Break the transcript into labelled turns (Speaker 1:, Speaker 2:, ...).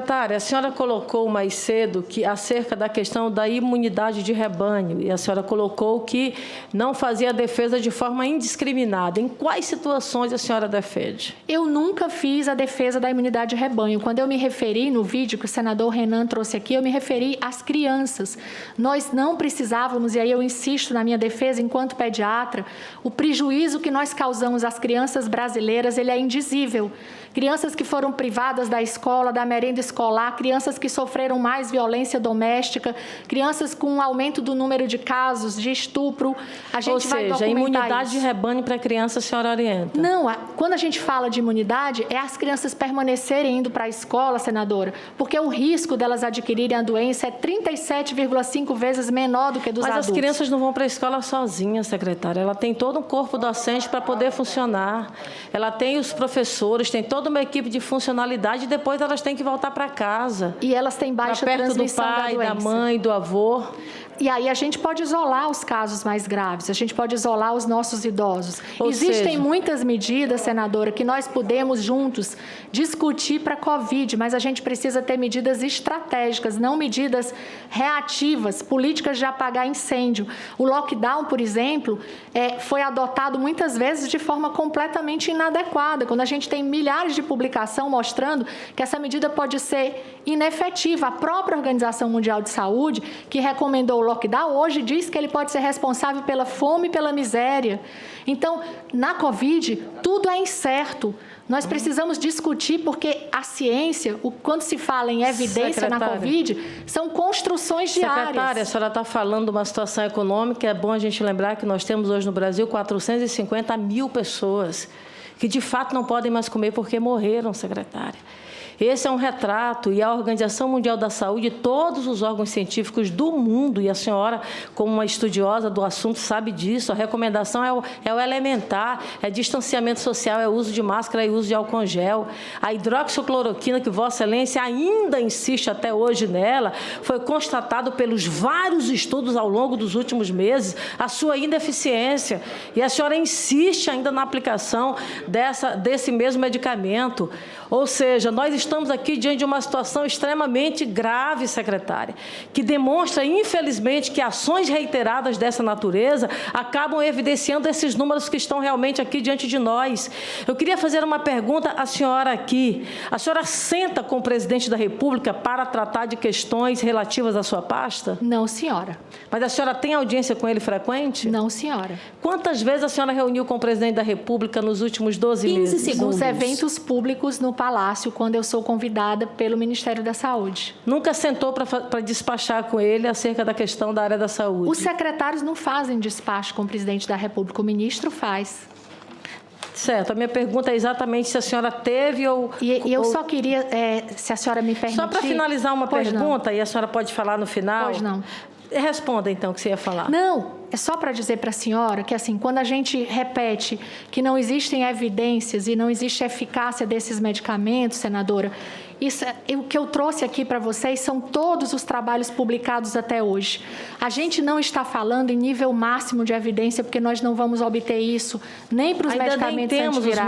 Speaker 1: Secretária, a senhora colocou mais cedo que acerca da questão da imunidade de rebanho, e a senhora colocou que não fazia a defesa de forma indiscriminada. Em quais situações a senhora defende?
Speaker 2: Eu nunca fiz a defesa da imunidade de rebanho. Quando eu me referi no vídeo que o senador Renan trouxe aqui, eu me referi às crianças. Nós não precisávamos, e aí eu insisto na minha defesa enquanto pediatra, o prejuízo que nós causamos às crianças brasileiras, ele é indizível. Crianças que foram privadas da escola, da merenda escolar, crianças que sofreram mais violência doméstica, crianças com um aumento do número de casos de estupro. A gente vai documentar isso. Ou seja, a imunidade de rebanho para criança a senhora orienta? Não, quando a gente fala de imunidade, é as crianças permanecerem indo para a escola, senadora, porque o risco delas adquirirem a doença é 37,5 vezes menor do que dos adultos.
Speaker 1: Mas as crianças não vão para a escola sozinhas, secretária. Ela tem todo um corpo docente para poder funcionar. Ela tem os professores, tem toda uma equipe de funcionalidade e depois elas têm que voltar para casa.
Speaker 2: E elas têm baixa transmissão da doença.
Speaker 1: Perto do pai, da mãe, do avô.
Speaker 2: E aí a gente pode isolar os casos mais graves, a gente pode isolar os nossos idosos. Existem muitas medidas, senadora, que nós podemos juntos discutir para a Covid, mas a gente precisa ter medidas estratégicas, não medidas reativas, políticas de apagar incêndio. O lockdown, por exemplo, foi adotado muitas vezes de forma completamente inadequada, quando a gente tem milhares de publicações mostrando que essa medida pode ser inefetiva. A própria Organização Mundial de Saúde, que recomendou o lockdown, hoje diz que ele pode ser responsável pela fome e pela miséria. Então, na Covid, tudo é incerto. Nós precisamos discutir, porque a ciência, quando se fala em evidência na Covid, são construções diárias.
Speaker 1: Secretária, a senhora está falando de uma situação econômica, é bom a gente lembrar que nós temos hoje no Brasil 450 mil pessoas que de fato não podem mais comer porque morreram, secretária. Esse é um retrato, e a Organização Mundial da Saúde, todos os órgãos científicos do mundo, e a senhora, como uma estudiosa do assunto, sabe disso, a recomendação é o elementar, é distanciamento social, é o uso de máscara e uso de álcool gel. A hidroxicloroquina, que Vossa Excelência ainda insiste até hoje nela, foi constatado pelos vários estudos ao longo dos últimos meses a sua ineficiência. E a senhora insiste ainda na aplicação desse mesmo medicamento. Ou seja, nós estamos aqui diante de uma situação extremamente grave, secretária, que demonstra, infelizmente, que ações reiteradas dessa natureza acabam evidenciando esses números que estão realmente aqui diante de nós. Eu queria fazer uma pergunta à senhora aqui. A senhora senta com o presidente da República para tratar de questões relativas à sua pasta?
Speaker 2: Não, senhora.
Speaker 1: Mas a senhora tem audiência com ele frequente?
Speaker 2: Não, senhora.
Speaker 1: Quantas vezes a senhora reuniu com o presidente da República nos últimos 12 meses?
Speaker 2: 15 segundos. Nos eventos públicos no Palácio, quando eu sou convidada pelo Ministério da Saúde.
Speaker 1: Nunca sentou para despachar com ele acerca da questão da área da saúde?
Speaker 2: Os secretários não fazem despacho com o presidente da República, o ministro faz.
Speaker 1: Certo, a minha pergunta é exatamente se a senhora teve ou...
Speaker 2: E eu só queria, se a senhora me permitir...
Speaker 1: Só para finalizar uma pergunta, e a senhora pode falar no final?
Speaker 2: Pois não.
Speaker 1: Responda, então, o que você ia falar.
Speaker 2: Não, é só para dizer para a senhora que, assim, quando a gente repete que não existem evidências e não existe eficácia desses medicamentos, senadora, o que eu trouxe aqui para vocês são todos os trabalhos publicados até hoje. A gente não está falando em nível máximo de evidência, porque nós não vamos obter isso nem para os medicamentos antivirais.